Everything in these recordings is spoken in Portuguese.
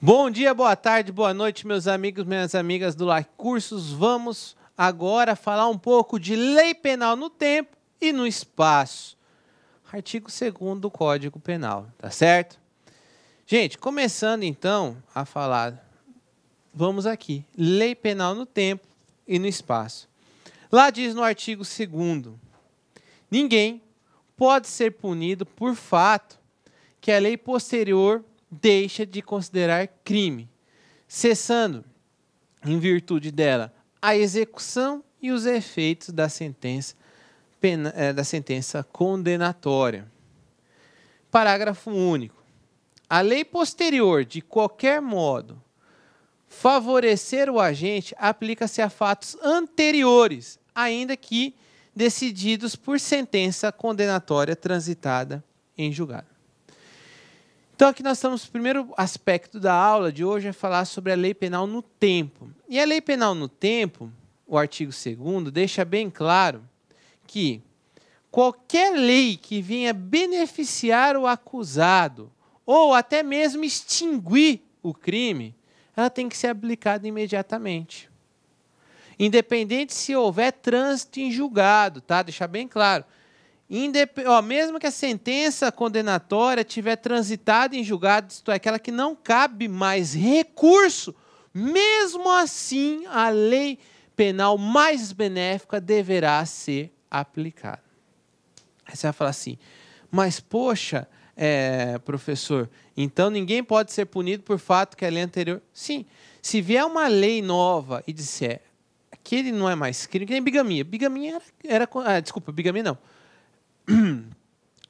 Bom dia, boa tarde, boa noite, meus amigos, minhas amigas do Like Cursos. Vamos agora falar um pouco de lei penal no tempo e no espaço. Artigo 2º do Código Penal, tá certo? Gente, começando então a falar, vamos aqui, lei penal no tempo e no espaço. Lá diz no artigo 2º, ninguém pode ser punido por fato que a lei posterior deixa de considerar crime, cessando, em virtude dela, a execução e os efeitos da sentença condenatória. Parágrafo único. A lei posterior, de qualquer modo, favorecer o agente, aplica-se a fatos anteriores, ainda que decididos por sentença condenatória transitada em julgado. Então, aqui nós estamos, o primeiro aspecto da aula de hoje é falar sobre a lei penal no tempo. E a lei penal no tempo, o artigo 2º, deixa bem claro que qualquer lei que venha beneficiar o acusado ou até mesmo extinguir o crime, ela tem que ser aplicada imediatamente. Independente se houver trânsito em julgado, tá? Deixar bem claro. Mesmo que a sentença condenatória tiver transitado em julgado, isto é, aquela que não cabe mais recurso, mesmo assim a lei penal mais benéfica deverá ser aplicada. Aí você vai falar assim, mas poxa, professor, então ninguém pode ser punido por fato que a lei anterior... Sim, se vier uma lei nova e disser aquele não é mais crime, que nem bigamia. Bigamia desculpa, bigamia não.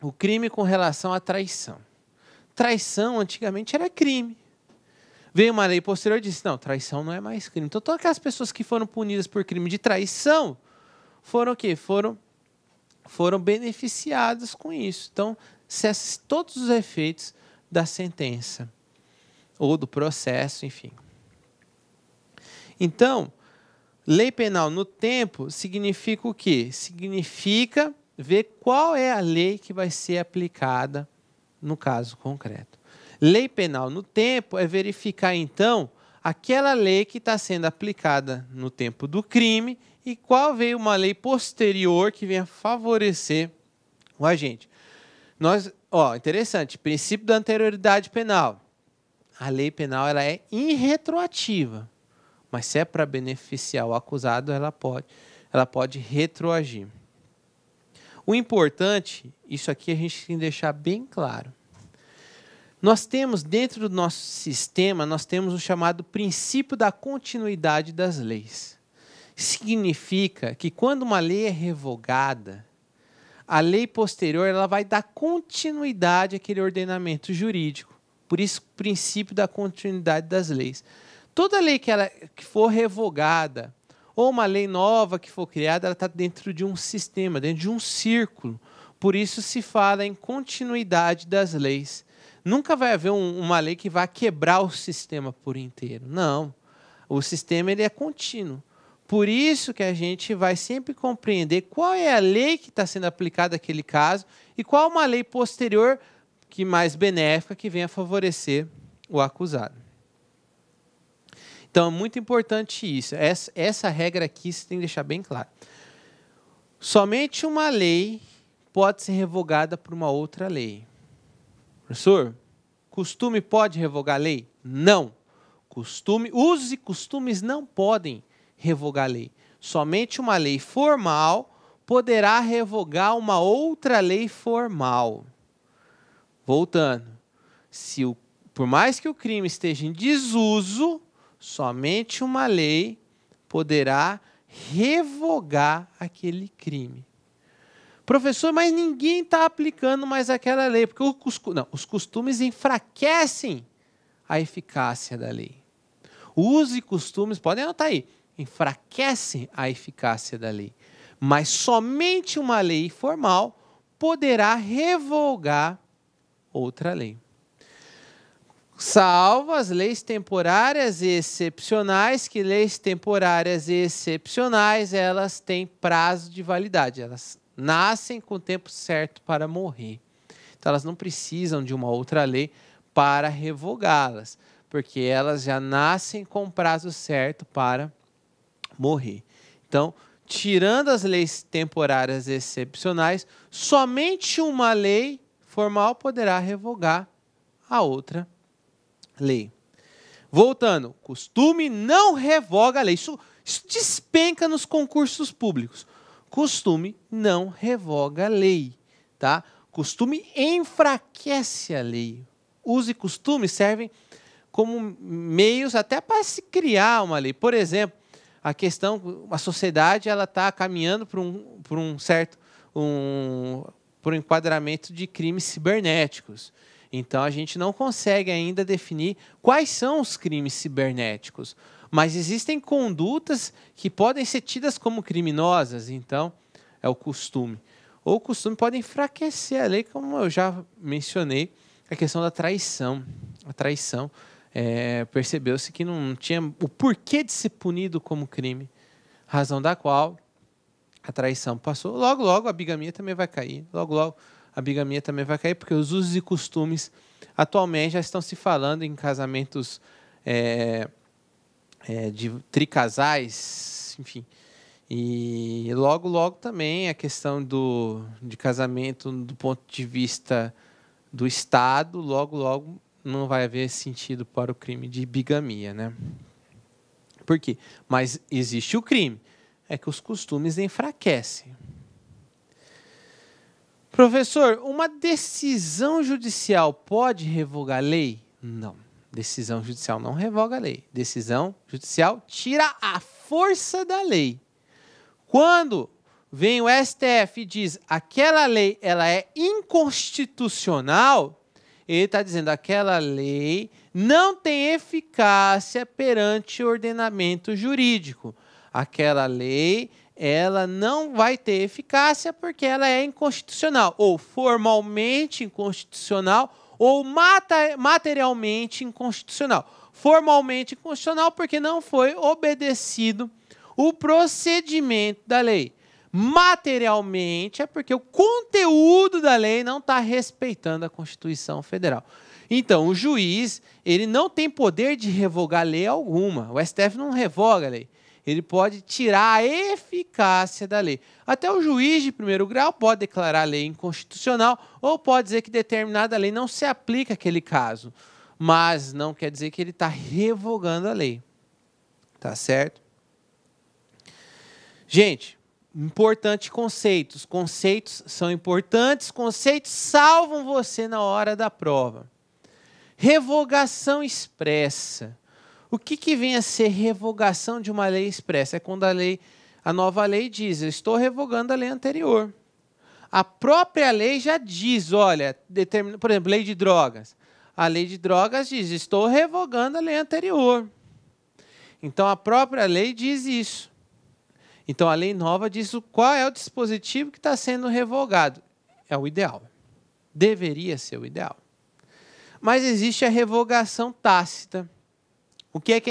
O crime com relação à traição. Traição, antigamente, era crime. Veio uma lei posterior e disse, não, traição não é mais crime. Então, todas aquelas pessoas que foram punidas por crime de traição foram o quê? Foram beneficiadas com isso. Então, cessa todos os efeitos da sentença ou do processo, enfim. Então, lei penal no tempo significa o quê? Significa ver qual é a lei que vai ser aplicada no caso concreto. Lei penal no tempo é verificar, então, aquela lei que está sendo aplicada no tempo do crime e qual veio uma lei posterior que venha favorecer o agente. Interessante, princípio da anterioridade penal. A lei penal ela é irretroativa, mas se é para beneficiar o acusado, ela pode retroagir. O importante, isso aqui a gente tem que deixar bem claro. Nós temos, dentro do nosso sistema, nós temos o chamado princípio da continuidade das leis. Significa que quando uma lei é revogada, a lei posterior ela vai dar continuidade àquele ordenamento jurídico. Por isso, o princípio da continuidade das leis. Toda lei que for revogada, ou uma lei nova que for criada, ela está dentro de um sistema, dentro de um círculo. Por isso se fala em continuidade das leis. Nunca vai haver uma lei que vá quebrar o sistema por inteiro. Não. O sistema ele é contínuo. Por isso que a gente vai sempre compreender qual é a lei que está sendo aplicada naquele caso e qual uma lei posterior que mais benéfica que venha favorecer o acusado. Então, é muito importante isso. Essa regra aqui você tem que deixar bem claro. Somente uma lei pode ser revogada por uma outra lei. Professor, costume pode revogar a lei? Não. Usos e costumes não podem revogar a lei. Somente uma lei formal poderá revogar uma outra lei formal. Voltando. Por mais que o crime esteja em desuso, somente uma lei poderá revogar aquele crime. Professor, mas ninguém está aplicando mais aquela lei, porque os costumes enfraquecem a eficácia da lei. Usos e costumes, podem anotar aí, enfraquecem a eficácia da lei. Mas somente uma lei formal poderá revogar outra lei. Salvo as leis temporárias e excepcionais, que leis temporárias e excepcionais, elas têm prazo de validade, elas nascem com o tempo certo para morrer. Então, elas não precisam de uma outra lei para revogá-las. Porque elas já nascem com prazo certo para morrer. Então, tirando as leis temporárias excepcionais, somente uma lei formal poderá revogar a outra lei. Voltando, costume não revoga a lei. Isso despenca nos concursos públicos. Costume não revoga a lei, tá? Costume enfraquece a lei. Uso e costume servem como meios até para se criar uma lei. Por exemplo, a sociedade ela está caminhando para um enquadramento de crimes cibernéticos. Então, a gente não consegue ainda definir quais são os crimes cibernéticos. Mas existem condutas que podem ser tidas como criminosas. Então, é o costume. Ou o costume pode enfraquecer a lei, como eu já mencionei, a questão da traição. A traição, percebeu-se que não tinha o porquê de ser punido como crime. Razão da qual a traição passou. Logo, logo, a bigamia também vai cair. Logo, logo, a bigamia também vai cair, porque os usos e costumes atualmente já estão se falando em casamentos de tricasais, enfim. E logo, logo também a questão de casamento do ponto de vista do Estado, logo, logo não vai haver sentido para o crime de bigamia, né? Por quê? Mas existe o crime, é que os costumes enfraquecem. Professor, uma decisão judicial pode revogar a lei? Não. Decisão judicial não revoga a lei. Decisão judicial tira a força da lei. Quando vem o STF e diz aquela lei ela é inconstitucional, ele está dizendo aquela lei não tem eficácia perante o ordenamento jurídico. Aquela lei ela não vai ter eficácia porque ela é inconstitucional, ou formalmente inconstitucional, ou materialmente inconstitucional. Formalmente inconstitucional porque não foi obedecido o procedimento da lei. Materialmente é porque o conteúdo da lei não está respeitando a Constituição Federal. Então, o juiz ele não tem poder de revogar lei alguma. O STF não revoga a lei. Ele pode tirar a eficácia da lei. Até o juiz de primeiro grau pode declarar a lei inconstitucional ou pode dizer que determinada lei não se aplica àquele caso. Mas não quer dizer que ele está revogando a lei. Tá certo? Gente, importante conceitos. Conceitos são importantes. Conceitos salvam você na hora da prova. Revogação expressa. O que vem a ser revogação de uma lei expressa? É quando a nova lei diz, eu estou revogando a lei anterior. A própria lei já diz, olha, por exemplo, lei de drogas. A lei de drogas diz, estou revogando a lei anterior. Então, a própria lei diz isso. Então, a lei nova diz qual é o dispositivo que está sendo revogado. É o ideal. Deveria ser o ideal. Mas existe a revogação tácita. O que é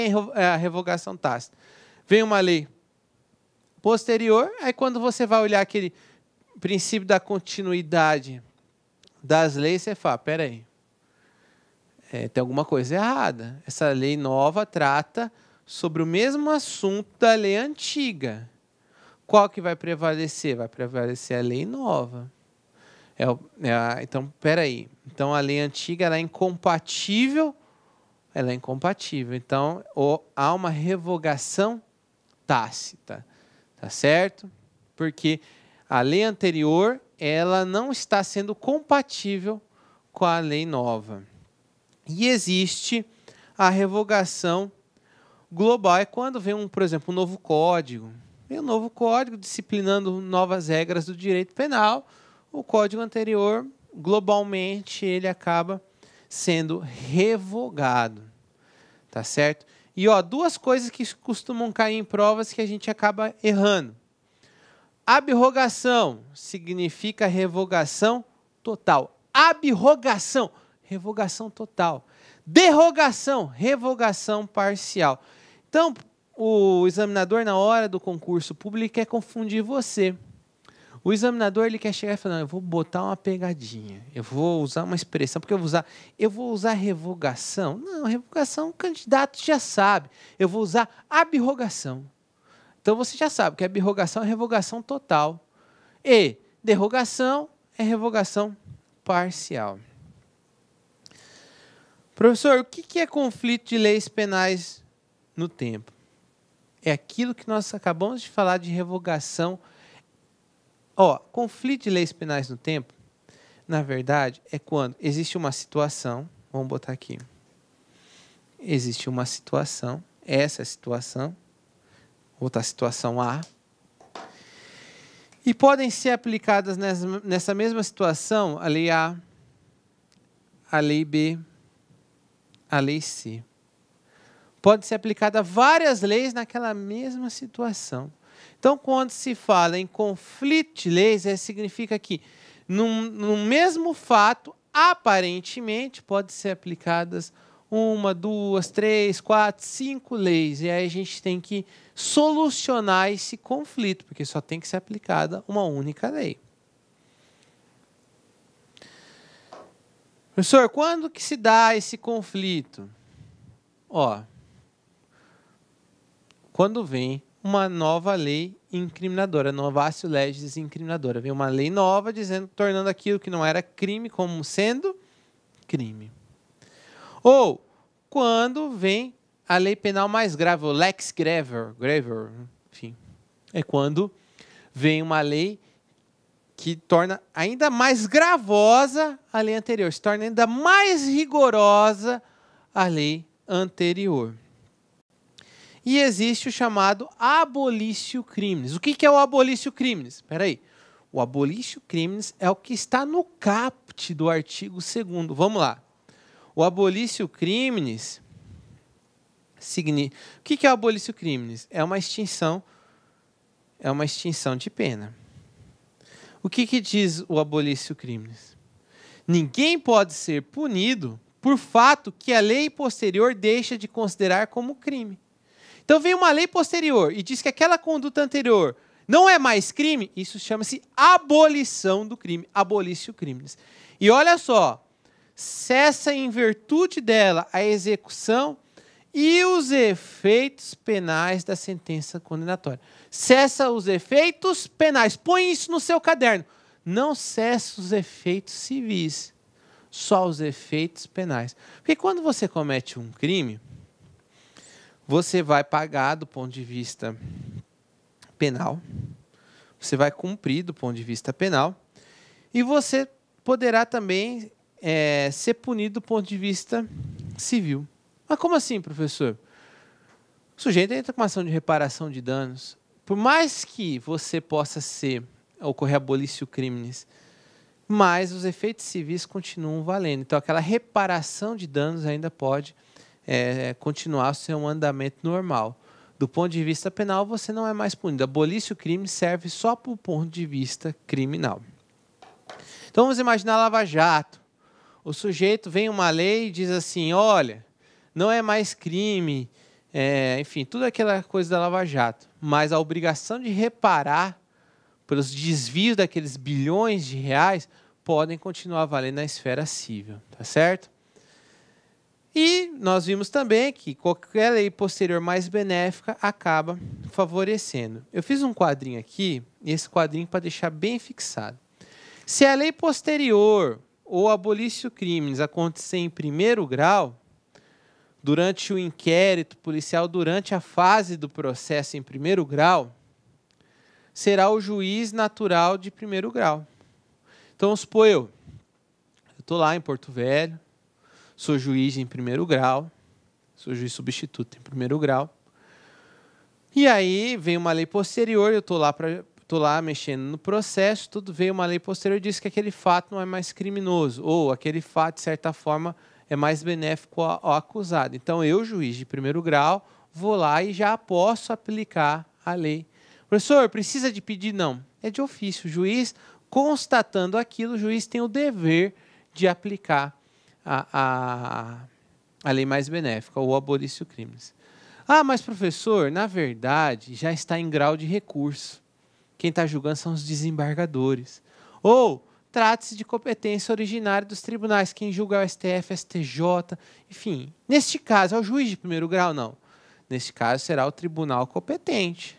a revogação tácita? Vem uma lei posterior, aí quando você vai olhar aquele princípio da continuidade das leis, você fala, peraí, tem alguma coisa errada. Essa lei nova trata sobre o mesmo assunto da lei antiga. Qual que vai prevalecer? Vai prevalecer a lei nova. Então, peraí. Então, a lei antiga ela é incompatível. Ela é incompatível. Então, há uma revogação tácita. Tá certo? Porque a lei anterior ela não está sendo compatível com a lei nova. E existe a revogação global. É quando vem, por exemplo, um novo código. Vem um novo código disciplinando novas regras do direito penal. O código anterior, globalmente, ele acaba sendo revogado. Tá certo? E duas coisas que costumam cair em provas que a gente acaba errando. Abrogação significa revogação total. Abrogação, revogação total. Derrogação, revogação parcial. Então, o examinador, na hora do concurso público, quer confundir você. O examinador ele quer chegar e falar, eu vou botar uma pegadinha, eu vou usar uma expressão, porque eu vou usar revogação. Não, revogação o candidato já sabe. Eu vou usar abrogação. Então você já sabe que abrogação é revogação total. E derrogação é revogação parcial. Professor, o que é conflito de leis penais no tempo? É aquilo que nós acabamos de falar de revogação. Conflito de leis penais no tempo, na verdade, é quando existe uma situação, vamos botar aqui, existe uma situação, essa é a situação, vou botar a situação A, e podem ser aplicadas nessa mesma situação a lei A, a lei B, a lei C. Pode ser aplicada várias leis naquela mesma situação. Então, quando se fala em conflito de leis, significa que, no mesmo fato, aparentemente, pode ser aplicadas 1, 2, 3, 4, 5 leis. E aí a gente tem que solucionar esse conflito, porque só tem que ser aplicada uma única lei. Professor, quando que se dá esse conflito? Quando vem uma nova lei incriminadora, novatio legis incriminadora. Vem uma lei nova tornando aquilo que não era crime como sendo crime. Ou quando vem a lei penal mais grave, o lex graver, enfim, é quando vem uma lei que torna ainda mais gravosa a lei anterior, se torna ainda mais rigorosa a lei anterior. E existe o chamado abolitio criminis. O que é o abolitio criminis? Espera aí. O abolitio criminis é o que está no caput do artigo 2º. Vamos lá. O abolitio criminis significa... O que é o abolitio criminis? É uma extinção de pena. O que diz o abolitio criminis? Ninguém pode ser punido por fato que a lei posterior deixa de considerar como crime. Então vem uma lei posterior e diz que aquela conduta anterior não é mais crime, isso chama-se abolição do crime, abolitio criminis. E olha só, cessa em virtude dela a execução e os efeitos penais da sentença condenatória. Cessa os efeitos penais, põe isso no seu caderno. Não cessa os efeitos civis, só os efeitos penais. Porque quando você comete um crime, você vai pagar do ponto de vista penal, você vai cumprir do ponto de vista penal, e você poderá também ser punido do ponto de vista civil. Mas como assim, professor? O sujeito entra com uma ação de reparação de danos. Por mais que você possa ocorrer abolitio criminis, mas os efeitos civis continuam valendo. Então, aquela reparação de danos ainda pode continuar o seu andamento normal. Do ponto de vista penal, você não é mais punido. Abolitio criminis serve só para o ponto de vista criminal. Então, vamos imaginar a Lava Jato. O sujeito vem uma lei e diz assim, olha, não é mais crime, enfim, tudo aquela coisa da Lava Jato, mas a obrigação de reparar pelos desvios daqueles bilhões de reais podem continuar valendo na esfera civil, tá certo? E nós vimos também que qualquer lei posterior mais benéfica acaba favorecendo. Eu fiz um quadrinho aqui, e esse quadrinho para deixar bem fixado. Se a lei posterior ou abolitio criminis acontecer em primeiro grau, durante o inquérito policial, durante a fase do processo em primeiro grau, será o juiz natural de primeiro grau. Então, vamos supor eu estou lá em Porto Velho, sou juiz em primeiro grau, sou juiz substituto em primeiro grau, e aí vem uma lei posterior, eu estou lá mexendo no processo, tudo veio uma lei posterior e diz que aquele fato não é mais criminoso, ou aquele fato, de certa forma, é mais benéfico ao acusado. Então, eu, juiz de primeiro grau, vou lá e já posso aplicar a lei. Professor, precisa de pedir? Não. É de ofício. O juiz, constatando aquilo, o juiz tem o dever de aplicar a lei mais benéfica, ou abolitio criminis. Ah, mas professor, na verdade, já está em grau de recurso. Quem está julgando são os desembargadores. Ou trata-se de competência originária dos tribunais. Quem julga é o STF, STJ, enfim. Neste caso, é o juiz de primeiro grau? Não. Neste caso, será o tribunal competente.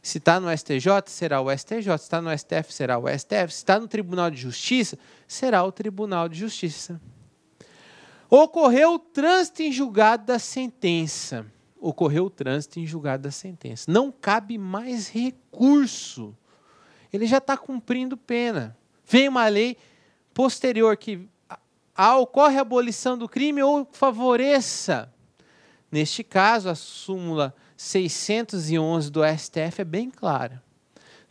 Se está no STJ, será o STJ. Se está no STF, será o STF. Se está no Tribunal de Justiça, será o Tribunal de Justiça. Ocorreu o trânsito em julgado da sentença. Ocorreu o trânsito em julgado da sentença. Não cabe mais recurso. Ele já está cumprindo pena. Vem uma lei posterior que ocorre a abolição do crime ou favoreça. Neste caso, a súmula 611 do STF é bem clara.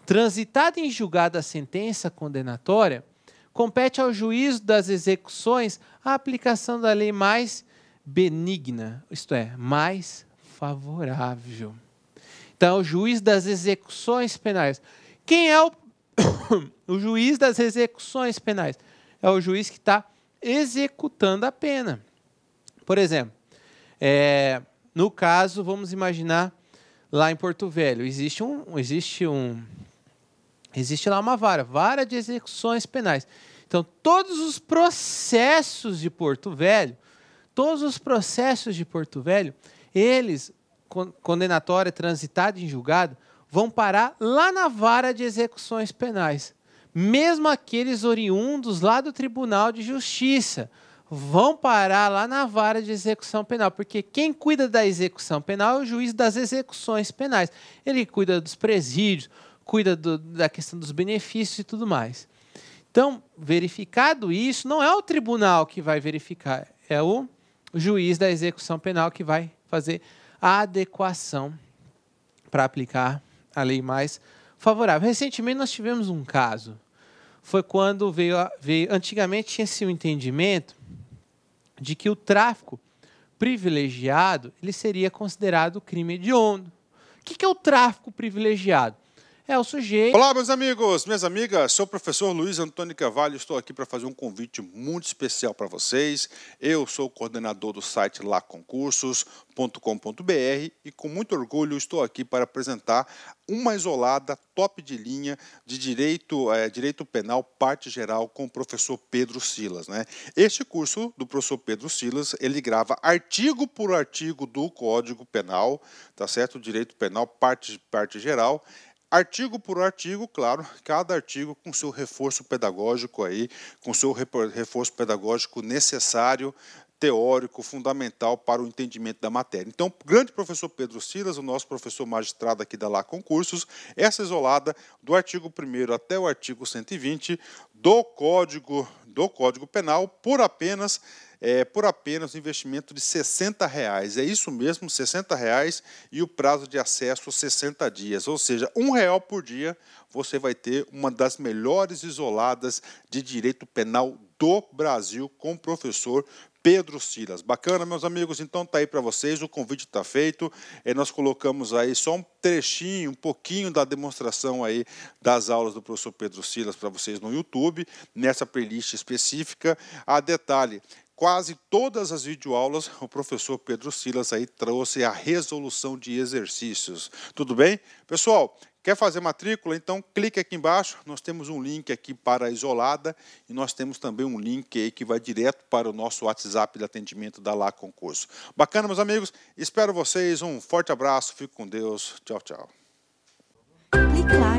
Transitada em julgado a sentença condenatória, compete ao juízo das execuções a aplicação da lei mais benigna, isto é, mais favorável. Então, o juiz das execuções penais. Quem é o juiz das execuções penais? É o juiz que está executando a pena. Por exemplo, no caso, vamos imaginar lá em Porto Velho, existe lá uma vara de execuções penais. Então, todos os processos de Porto Velho, eles, condenatória, transitada em julgado, vão parar lá na vara de execuções penais. Mesmo aqueles oriundos lá do Tribunal de Justiça vão parar lá na vara de execução penal, porque quem cuida da execução penal é o juiz das execuções penais. Ele cuida dos presídios, cuida da questão dos benefícios e tudo mais. Então, verificado isso, não é o tribunal que vai verificar, é o juiz da execução penal que vai fazer a adequação para aplicar a lei mais favorável. Recentemente, nós tivemos um caso. Foi quando antigamente tinha-se um entendimento de que o tráfico privilegiado ele seria considerado crime hediondo. O que é o tráfico privilegiado? É o sujeito... Olá, meus amigos, minhas amigas, sou o professor Luiz Antônio Carvalho, estou aqui para fazer um convite muito especial para vocês. Eu sou o coordenador do site laconcursos.com.br e com muito orgulho estou aqui para apresentar uma isolada top de linha de direito penal, parte geral, com o professor Pedro Silas, né? Este curso do professor Pedro Silas, ele grava artigo por artigo do Código Penal, tá certo? Direito penal, parte geral. Artigo por artigo, claro, cada artigo com seu reforço pedagógico aí, com seu reforço pedagógico necessário, teórico, fundamental para o entendimento da matéria. Então, grande professor Pedro Silas, o nosso professor magistrado aqui da Lá Concursos, essa isolada do artigo 1º até o artigo 120 do Código Penal por apenas um investimento de R$60. É isso mesmo, R$60 e o prazo de acesso 60 dias. Ou seja, R$1 por dia você vai ter uma das melhores isoladas de direito penal do Brasil com o professor Pedro Silas. Bacana, meus amigos? Então tá aí para vocês, o convite está feito. Nós colocamos aí só um trechinho, um pouquinho da demonstração aí das aulas do professor Pedro Silas para vocês no YouTube, nessa playlist específica. Detalhe, quase todas as videoaulas, o professor Pedro Silas aí trouxe a resolução de exercícios. Tudo bem? Pessoal, quer fazer matrícula? Então clique aqui embaixo, nós temos um link aqui para a isolada e nós temos também um link aí que vai direto para o nosso WhatsApp de atendimento da Lá Concurso. Bacana, meus amigos? Espero vocês, um forte abraço, fique com Deus, tchau, tchau. Clique lá.